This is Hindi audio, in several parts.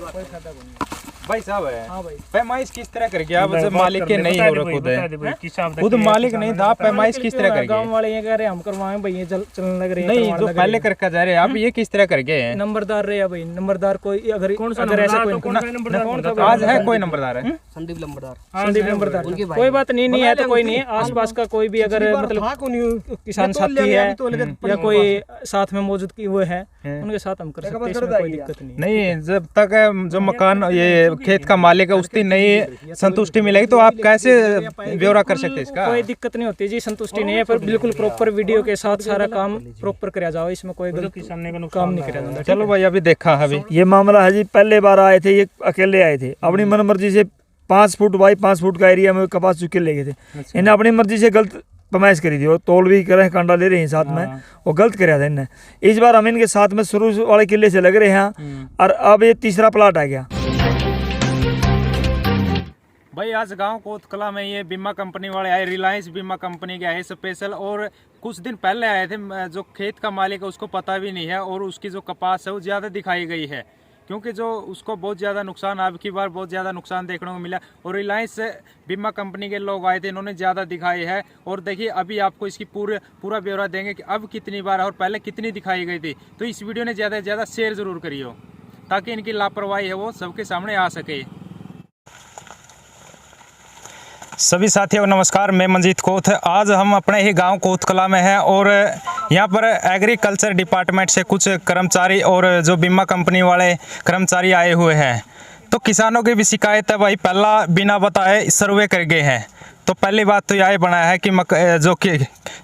कोई फायदा नहीं भाई साहब है। हाँ भाई पैमाइश किस तरह कर गया? अब मालिक के नहीं हो रहा, खुद है, खुद मालिक नहीं था, पैमाइश किस तरह कर गया? गांव वाले ये कह रहे हम करवाएं भाई, ये चलने लग रहे हैं। नहीं, जो पहले करके जा रहे हैं, अब ये किस तरह कर गए? नंबरदार रहे भाई, नंबरदार कोई अगर ऐसा कोई आज है कोई नंबरदार है? संदीप नंबरदार कोई बात नहीं है तो कोई नहीं, आसपास का कोई भी अगर मतलब किसान साथी है या कोई साथ में मौजूद की वो है, उनके साथ हम कर सकते हैं, इसमें कोई दिक्कत नहीं। जब तक जो मकान ये खेत का मालिक है उसकी नहीं संतुष्टि मिलेगी तो आप कैसे ब्यौरा कर सकते हैं इसका? कोई दिक्कत नहीं होती जी, संतुष्टि नहीं है, पर बिल्कुल प्रॉपर वीडियो के साथ सारा काम प्रॉपर कराया जाओ, इसमें कोई काम नहीं कराया जाता। चलो भाई अभी देखा अभी ये मामला है जी, पहले बार आए थे, ये अकेले आए थे, अपनी मन मर्जी से 5 फुट बाई 5 फुट का एरिया में कपास चुके ले गए थे। इन्हें अपनी मर्जी से गलत पैमाइश करी थी, और तोल भी करे, कांडा ले रहे हैं साथ में, वो गलत कराया था इन्हें। इस बार हम इनके साथ में शुरू वाले किले से लग रहे हैं, और अब ये तीसरा प्लाट आ गया। भाई आज गांव कोतकला में ये बीमा कंपनी वाले आए, रिलायंस बीमा कंपनी के आए स्पेशल, और कुछ दिन पहले आए थे। जो खेत का मालिक है उसको पता भी नहीं है, और उसकी जो कपास है वो ज़्यादा दिखाई गई है, क्योंकि जो उसको बहुत ज़्यादा नुकसान, अब की बार बहुत ज़्यादा नुकसान देखने को मिला, और रिलायंस बीमा कंपनी के लोग आए थे, इन्होंने ज़्यादा दिखाई है। और देखिए अभी आपको इसकी पूरा ब्यौरा देंगे कि अब कितनी बार और पहले कितनी दिखाई गई थी। तो इस वीडियो ने ज़्यादा से ज़्यादा शेयर ज़रूर करिए, ताकि इनकी लापरवाही है वो सबके सामने आ सके। सभी साथियों को नमस्कार, मैं मंजीत कोथ। आज हम अपने ही गांव कोतकला में हैं, और यहां पर एग्रीकल्चर डिपार्टमेंट से कुछ कर्मचारी और जो बीमा कंपनी वाले कर्मचारी आए हुए हैं। तो किसानों की भी शिकायत है भाई, पहला बिना बताए सर्वे कर गए हैं। तो पहली बात तो यह बना है कि जो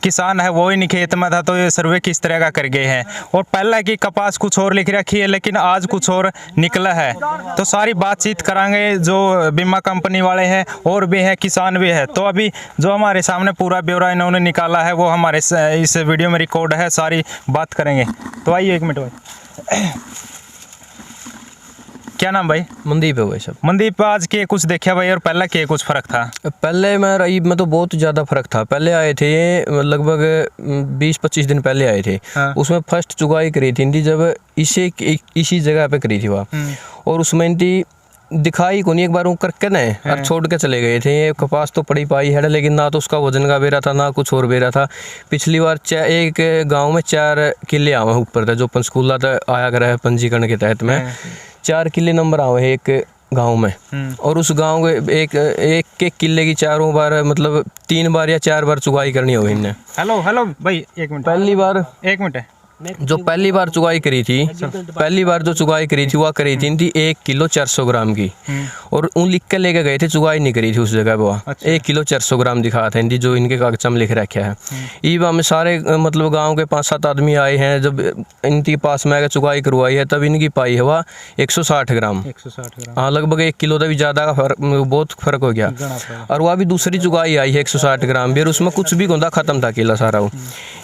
किसान है वो ही नहीं खेत में था, तो ये सर्वे किस तरह का कर गए हैं। और पहले की कपास कुछ और लिख रखी है, लेकिन आज कुछ और निकला है। तो सारी बातचीत करांगे, जो बीमा कंपनी वाले हैं और भी हैं, किसान भी है। तो अभी जो हमारे सामने पूरा ब्यौरा इन्होंने निकाला है वो हमारे इस वीडियो में रिकॉर्ड है, सारी बात करेंगे। तो आइए 1 मिनट भाई। क्या नाम भाई? मनदीप है भाई साहब। मनदीप, आज के कुछ देखा भाई और पहले के कुछ फर्क था? पहले में तो बहुत ज़्यादा फर्क था। पहले आए थे ये लगभग 20-25 दिन पहले आए थे। हाँ। उसमें फर्स्ट चुगाई करी थी इनकी, जब इसी जगह पे करी थी वह, और उसमें इनकी दिखाई को नहीं, एक बार वो करके ना और छोड़ के चले गए थे। ये कपास तो पड़ी पाई है, लेकिन ना तो उसका वजन का बेरा था, ना कुछ और बेरा था। पिछली बार एक गाँव में 4 किले आवे ऊपर था, जो पंचकूला आया करा है पंजीकरण के तहत में 4 किले नंबर आवे है एक गांव में। और उस गांव के एक किले की 4 बार मतलब 3 बार या 4 बार चुगाई करनी होगी इन्हें। हेलो भाई 1 मिनट। पहली बार 1 मिनट है, जो पहली बार चुगाई करी थी, पहली बार जो चुगाई करी थी वह करी थी इनकी 1 किलो 400 ग्राम की, और उन लिख के लेके गए थे, चुगाई नहीं करी थी उस जगह पर। अच्छा। 1 किलो 400 ग्राम दिखा था इनकी, जो इनके कागज में लिख रखा है। ये में सारे मतलब गांव के 5-7 आदमी आए हैं, जब इनके पास में आकर चुगाई करवाई है, तब इनकी पाई है वह 160 ग्राम। हाँ, लगभग 1 किलो का भी ज़्यादा बहुत फर्क हो गया। और वह भी दूसरी चुगाई आई है 160 ग्राम भी, और उसमें कुछ भी गोंदा खत्म था किला सारा। वो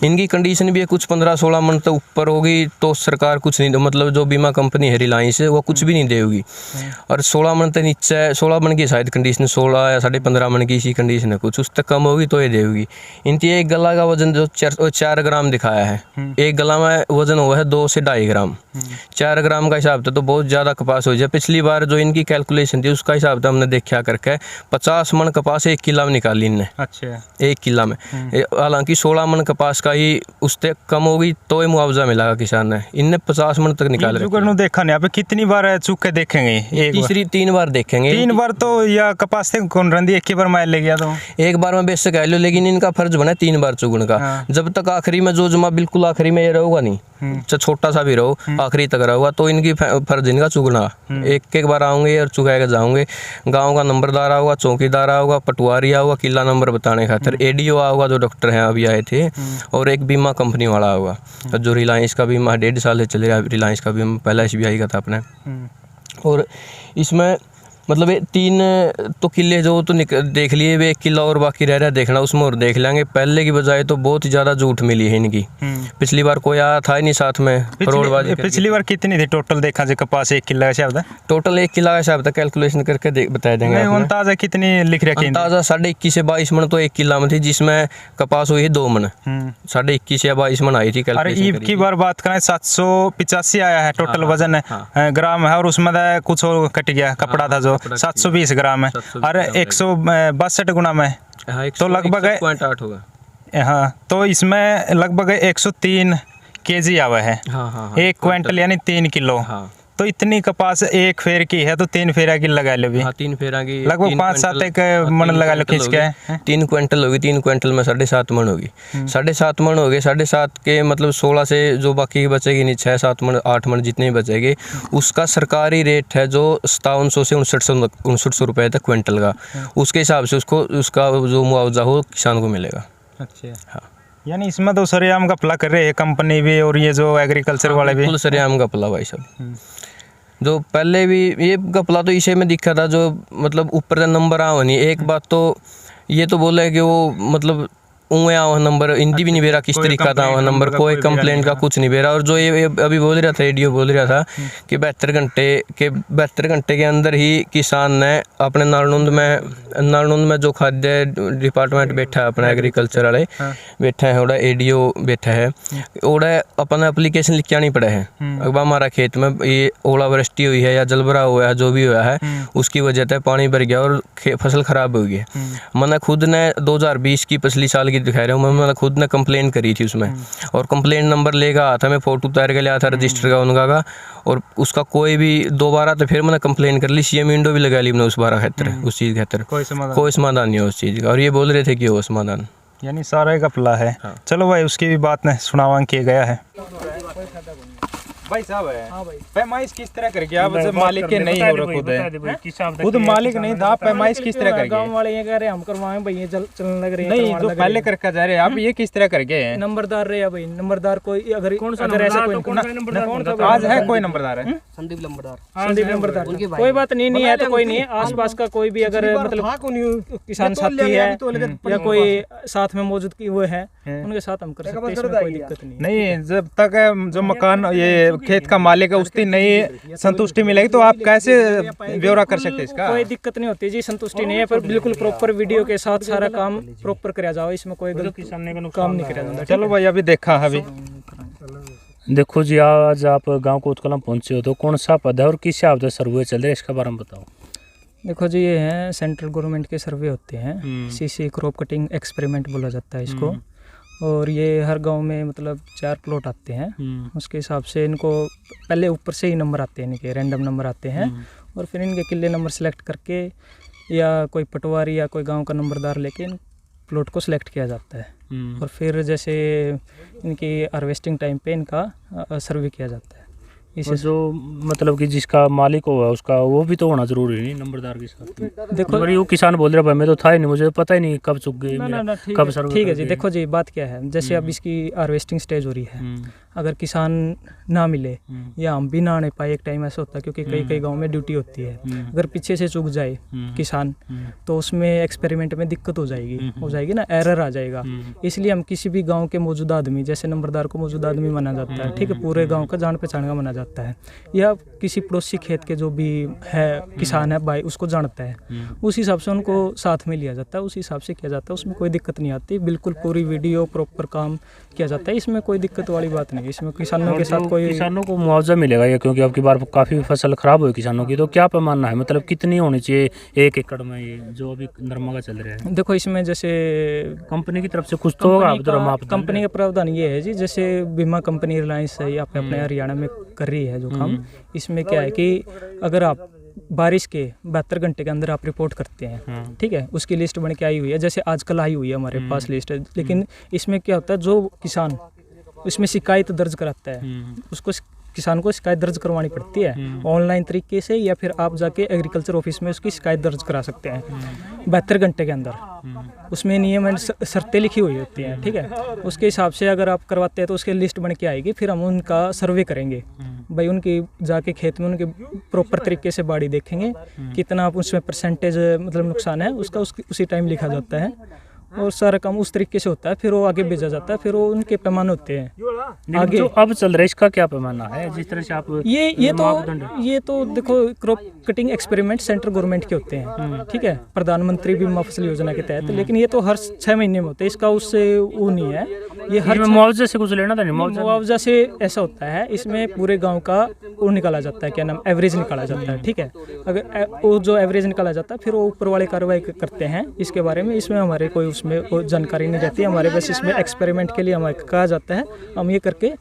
इनकी कंडीशन भी है कुछ 15-16 मन तो ऊपर होगी, तो सरकार कुछ नहीं, मतलब जो बीमा कंपनी है रिलायंस, वो कुछ भी नहीं देगी। और 16 मन तक नीचे, 16 मन की शायद कंडीशन, 16 या 15.5 मन की इसी कंडीशन है, कुछ उस तक कम होगी तो ये देगी। इनकी एक गला का वजन जो 4 ग्राम दिखाया है, एक गला में वजन हुआ है 2 से 2.5 ग्राम। 4 ग्राम का हिसाब था, तो बहुत ज़्यादा कपास हो जाए। पिछली बार जो इनकी कैलकुलेशन थी उसका हिसाब था हमने देखा करके, 50 मन कपास 1 किला में निकाली इनने। अच्छा, 1 किला में। हालांकि 16 मन कपास का ही उससे कम होगी तो ये मुआवजा मिला किसान ने। इनने 50 मन तक निकाल रहे। देखा नहीं, आप कितनी बार चूक के देखेंगे? 3 बार देखेंगे। 3 बार तो या कपास से कौन रंदी एक ही बार मैल ले गया तो एक बार में बेच कह लो, लेकिन इनका फर्ज बना 3 बार चुगने का। हाँ। जब तक आखिरी में जो जमा बिल्कुल आखिरी में ये रहेगा नहीं, छोटा सा भी रहो, आखिरी तक रहेगा, तो इनकी फर्ज इनका चुगना। एक बार आऊंगे और चुगाएगा जाऊंगे। गाँव का नंबरदार आऊगा, चौकीदार आऊगा, पटवारी आऊगा किला नंबर बताने खातिर, ADO आऊगा जो डॉक्टर हैं अभी आए थे, और एक बीमा कंपनी वाला होगा जो रिलायंस का बीमा 1.5 साल से चल रहा है। रिलायंस का बीमा पहला SBI का था अपने। और इसमें मतलब ये 3 तो किले जो तो देख लिए, वे 1 किला और बाकी रह रहा है देखना, उसमें और देख लेंगे। पहले की बजाय तो बहुत ही ज़्यादा झूठ मिली है इनकी। पिछली बार कोई आया था ही नहीं साथ में, रोडबाजी। पिछली बार कितनी थी टोटल देखा जाए कपास 1 किला का हिसाब था? टोटल 1 किला का हिसाब था, कैलकुलेशन करके बता देंगे। अंदाजा कितनी लिख रखी? अंदाजा 21 से 22 मन तो 1 किला में थी, जिसमें कपास हुई है 2 मन। 21 या 22 मन आई थी। अरे ईब की बार बात करें 785 आया है टोटल वजन है, ग्राम है, और उसमें कुछ और कट गया कपड़ा था जो 720 ग्राम है। अरे 162 गुना में तो लगभग 1.8 होगा। हाँ, तो इसमें लगभग 103 kg आवा है। 1 क्विंटल यानी 3 किलो। तो इतनी कपास एक फेर की है तो 3 फेरा की लगा लो भी। 3 फेरा की लगभग 5-7 एक मन लगा लो खींच के। 3 क्विंटल होगी, 3 क्विंटल में 7.5 मन होगी। 7.5 मन हो गए, 7.5 के मतलब 16 से जो बाकी बचेगी नहीं, 6-7 मन 8 मन जितने भी बचेंगे, उसका सरकारी रेट है जो 5700 से 5900 रुपये तक क्विंटल का। उसके हिसाब से उसका जो मुआवजा हो किसान को मिलेगा। अच्छा, हाँ, यानी इसमें तो सरेआम घपला कर रहे हैं कंपनी भी और ये जो एग्रीकल्चर वाले भी। बिल्कुल सरेआम घपला भाई साहब। जो पहले भी ये घपला तो इसे में दिखा था, जो मतलब ऊपर का नंबर आओ नहीं। एक बात तो ये तो बोले कि वो मतलब उए आओ नंबर, हिंदी भी नहीं बेरा किस तरीका था वो नंबर, कोई कंप्लेंट का कुछ नहीं बेरा। और जो ये अभी बोल रहा था, रेडियो बोल रहा था कि 72 घंटे के अंदर ही किसान ने अपने नारनूंद में जो खाद्य डिपार्टमेंट बैठा है अपना एग्रीकल्चर वाले बैठा है, ओड़ा एडीओ बैठा है, ओड़ा अपना एप्लीकेशन लिख के आनी पड़ा है। अब हमारा खेत में ये ओलावृष्टि हुई है या जलभरा हुआ है, जो भी हुआ है उसकी वजह से पानी भर गया और फसल खराब हो गई। मैंने खुद ने 2020 की पिछली साल की दिखा रहा हूँ, मैंने खुद ने कंप्लेन करी थी उसमें, और कंप्लेन नंबर लेगा आता, मैं फोटो उतार के लिया था रजिस्टर का उनका का, और उसका कोई भी दोबारा तो फिर मैंने कंप्लेन कर ली, सीएम विंडो भी लगा ली मैंने उस बार खातर, उस चीज़ खातर कोई समाधान नहीं है उस चीज़ का। और ये बोल रहे थे कि वो समाधान यानी सारा घपला है। चलो भाई, उसकी भी बात ने सुनावा किया गया है। भाई साहब है, हाँ भाई, पैमाइश किस तरह कर गया? अब मालिक के नहीं हो रहा, खुद मालिक नहीं था, पैमाइश किस तरह कर गया? गांव वाले ये कह रहे हम करवाएं भाई, ये चलने लग रहे हैं। नहीं, जो पहले करके जा रहे हैं, अब ये किस तरह कर गए? नंबरदार रहे भाई, नंबरदार कोई अगर ऐसा कोई आज है कोई नंबरदार है? संदीप नंबरदार। कोई बात नहीं है तो कोई नहीं, आसपास का कोई भी अगर मतलब किसान साथी है या कोई साथ में मौजूद की वो है, उनके साथ हम कर सकते हैं, इसमें कोई दिक्कत नहीं। जब तक जो मकान ये खेत का मालिक है उसकी नहीं संतुष्टि मिलेगी तो आप कैसे ब्यौरा कर सकते हैं इसका? कोई दिक्कत नहीं होती जी, संतुष्टि नहीं है, पर बिल्कुल प्रॉपर वीडियो के साथ सारा काम प्रॉपर कराया जाओ, इसमें कोई काम नहीं कराया जाता। चलो भाई, अभी देखा अभी देखो जी, आज आप गांव कोतकला पहुंचे हो तो कौन सा पद है और किस हिसाब से सर्वे चल रहा है, इसके बारे में बताओ। देखो जी, ये हैं सेंट्रल गवर्नमेंट के सर्वे होते हैं, सीसी क्रॉप कटिंग एक्सपेरिमेंट बोला जाता है इसको, और ये हर गांव में मतलब 4 प्लॉट आते हैं, उसके हिसाब से इनको पहले ऊपर से ही नंबर आते हैं, इनके रैंडम नंबर आते हैं, और फिर इनके किले नंबर सेलेक्ट करके या कोई पटवारी या कोई गांव का नंबरदार लेके इन प्लॉट को सिलेक्ट किया जाता है, और फिर जैसे इनकी हार्वेस्टिंग टाइम पे इनका सर्वे किया जाता है। इसे जो मतलब कि जिसका मालिक हुआ उसका वो भी तो होना जरूरी नहीं नंबरदार के साथ। देखो वो किसान बोल रहा भाई मैं तो था ही नहीं, मुझे पता ही नहीं कब चुक गई, कब सर्वे। ठीक है जी, देखो जी बात क्या है, जैसे अब इसकी हार्वेस्टिंग स्टेज हो रही है, अगर किसान ना मिले या हम भी ना आने पाए, एक टाइम ऐसा होता है क्योंकि कई गांव में ड्यूटी होती है, अगर पीछे से चूक जाए किसान तो उसमें एक्सपेरिमेंट में दिक्कत हो जाएगी ना, एरर आ जाएगा। इसलिए हम किसी भी गांव के मौजूदा आदमी, जैसे नंबरदार को मौजूदा आदमी माना जाता है, ठीक है, पूरे गांव का जान पहचान का माना जाता है, या किसी पड़ोसी खेत के जो भी है किसान है भाई उसको जानता है, उस हिसाब से उनको साथ में लिया जाता है, उस हिसाब से किया जाता है, उसमें कोई दिक्कत नहीं आती, बिल्कुल पूरी वीडियो प्रॉपर काम किया जाता है, इसमें कोई दिक्कत वाली बात नहीं। इसमें किसानों के साथ कोई किसानों को मुआवजा मिलेगा ये, क्योंकि अब की बार काफ़ी फसल खराब हुई किसानों की, तो क्या पैमाना है, मतलब कितनी होनी चाहिए 1 एकड़ में ये जो अभी नरमा का चल रहा है? देखो इसमें जैसे कंपनी की तरफ से कुछ तो होगा, कंपनी का प्रावधान ये है जी, जैसे बीमा कंपनी रिलायंस है अपने हरियाणा में कर रही है जो काम, इसमें क्या है कि अगर आप बारिश के 72 घंटे के अंदर आप रिपोर्ट करते हैं, ठीक है, उसकी लिस्ट बन के आई हुई है, जैसे आजकल आई हुई है हमारे पास लिस्ट, लेकिन इसमें क्या होता है, जो किसान इसमें शिकायत दर्ज कराता है उसको किसान को शिकायत दर्ज करवानी पड़ती है ऑनलाइन तरीके से, या फिर आप जाके एग्रीकल्चर ऑफिस में उसकी शिकायत दर्ज करा सकते हैं 72 घंटे के अंदर। उसमें नियम एंड शर्तें लिखी हुई होती हैं, ठीक है। उसके हिसाब से अगर आप करवाते हैं तो उसकी लिस्ट बन के आएगी, फिर हम उनका सर्वे करेंगे भाई, उनकी जाके खेत में उनके प्रॉपर तरीके से बाड़ी देखेंगे, कितना उसमें परसेंटेज मतलब नुकसान है उसका उसी टाइम लिखा जाता है, और सारा काम उस तरीके से होता है। फिर वो आगे भेजा जाता है, फिर वो उनके पैमाने होते हैं आगे। जो अब चल रहा है इसका क्या पैमाना है, जिस तरह से आप ये तो देखो crop cutting experiment central government के होते हैं, ठीक है, प्रधानमंत्री बीमा फसल योजना के तहत, लेकिन ये तो हर 6 महीने में होते हैं, इसका उससे वो नहीं है। ये हर मुआवजे से कुछ लेना था नहीं, मुआवजा से ऐसा होता है, इसमें पूरे गांव का वो निकाला जाता है, क्या नाम, एवरेज निकाला जाता है, ठीक है। अगर वो जो एवरेज निकाला जाता है फिर वो ऊपर वाले कार्रवाई करते हैं इसके बारे में, इसमें हमारे कोई उसमें वो जानकारी नहीं रहती हमारे, बस इसमें एक्सपेरिमेंट के लिए हमें कहा जाता है, हम ये करके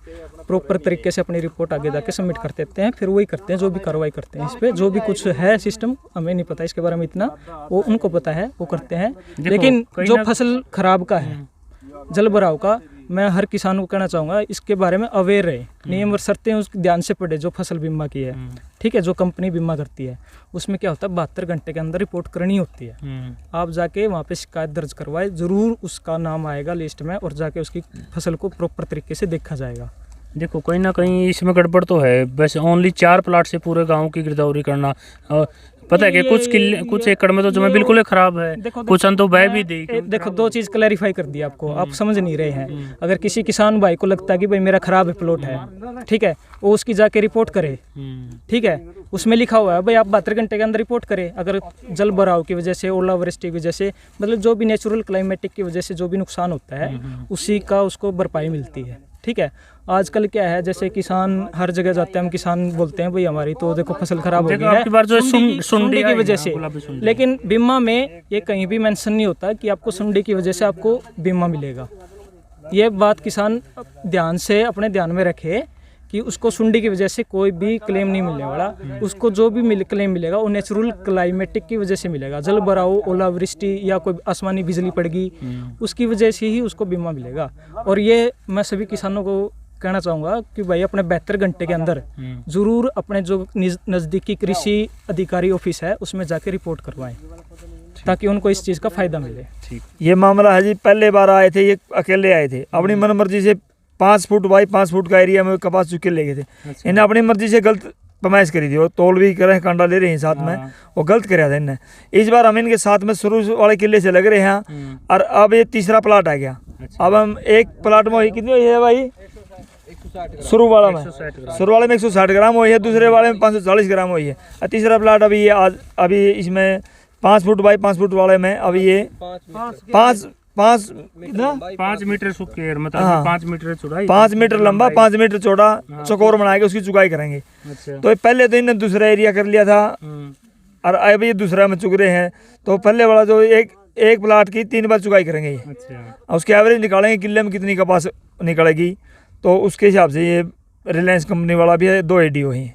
प्रॉपर तरीके से अपनी रिपोर्ट आगे जाके सबमिट कर देते हैं, फिर वही करते हैं जो भी कार्रवाई करते हैं इस पर। जो भी कुछ है सिस्टम हमें नहीं पता इसके बारे में इतना, वो उनको पता है, वो करते हैं। लेकिन जो फसल खराब का है, जल भराव का, मैं हर किसान को कहना चाहूँगा इसके बारे में अवेयर रहे, नियम और शर्तें उसके ध्यान से पढ़े जो फसल बीमा की है, ठीक है, जो कंपनी बीमा करती है। उसमें क्या होता है 72 घंटे के अंदर रिपोर्ट करनी होती है। आप जाके वहाँ पे शिकायत दर्ज करवाए, ज़रूर उसका नाम आएगा लिस्ट में, और जाके उसकी फसल को प्रॉपर तरीके से देखा जाएगा। देखो कहीं ना कहीं इसमें गड़बड़ तो है, वैसे ओनली 4 प्लाट से पूरे गांव की गिरदावरी करना, पता है कि कुछ एकड़ में तो जमीन बिल्कुल ही खराब है, कुछ तो बह भी दी। देखो 2 चीज़ क्लैरिफाई कर दी आपको, आप समझ नहीं रहे हैं। अगर किसी किसान भाई को लगता है कि भाई मेरा खराब है प्लॉट है, ठीक है, वो उसकी जाके रिपोर्ट करे, ठीक है, उसमें लिखा हुआ है भाई आप 72 घंटे के अंदर रिपोर्ट करें। अगर जल भराव की वजह से, ओलावृष्टि की वजह से, मतलब जो भी नेचुरल क्लाइमेटिक की वजह से जो भी नुकसान होता है उसी का उसको भरपाई मिलती है, ठीक है। आजकल क्या है, जैसे किसान हर जगह जाते हैं, हम किसान बोलते हैं भाई हमारी तो देखो फसल खराब हो गई है सुंडी की वजह से, लेकिन बीमा में ये कहीं भी मेंशन नहीं होता कि आपको सुंडी की वजह से आपको बीमा मिलेगा। ये बात किसान ध्यान से अपने ध्यान में रखे कि उसको सुंडी की वजह से कोई भी क्लेम नहीं मिलने वाला, उसको जो भी क्लेम मिलेगा वो नेचुरल क्लाइमेटिक की वजह से मिलेगा। जल भराव, ओलावृष्टि या कोई आसमानी बिजली पड़ गई, उसकी वजह से ही उसको बीमा मिलेगा। और ये मैं सभी किसानों को कहना चाहूँगा कि भाई अपने 72 घंटे के अंदर ज़रूर अपने जो नज़दीकी कृषि अधिकारी ऑफिस है उसमें जाके रिपोर्ट करवाएं, ताकि उनको इस चीज़ का फ़ायदा मिले। ठीक, ये मामला है जी, पहले बार आए थे, ये अकेले आए थे, अपनी मनमर्जी से 5 फुट बाई 5 फुट का एरिया में कपास चुके ले गए थे। इन्हें अपनी मर्जी से गलत पैमाइश करी थी, और तोल भी करे, कांडा ले रहे हैं साथ में, वो गलत कराया था इन्हें। इस बार हम इनके साथ में शुरू वाले किले से लग रहे हैं, और अब ये तीसरा प्लाट आ गया। अब हम एक प्लाट में वही कितनी हुई है भाई, शुरू वाले में 160 ग्राम हुई है, दूसरे वाले में 540 ग्राम हुई है, और तीसरा प्लाट अभी ये आज अभी इसमें 5 फुट बाई 5 फुट वाले में अभी ये 5 मीटर स्क्वायर, मतलब 5 मीटर चौड़ाई, 5 मीटर लंबा, 5 मीटर चौड़ा चौकोर बना के उसकी चुकाई करेंगे। तो पहले तो इन्हें दूसरा एरिया कर लिया था, और अभी ये दूसरा में चुक रहे हैं। तो पहले वाला जो एक प्लाट की 3 बार चुकाई करेंगे ये, उसके एवरेज निकालेंगे किले में कितनी कपास निकलेगी, तो उसके हिसाब से ये रिलायंस कंपनी वाला भी है, 2 ADO हैं।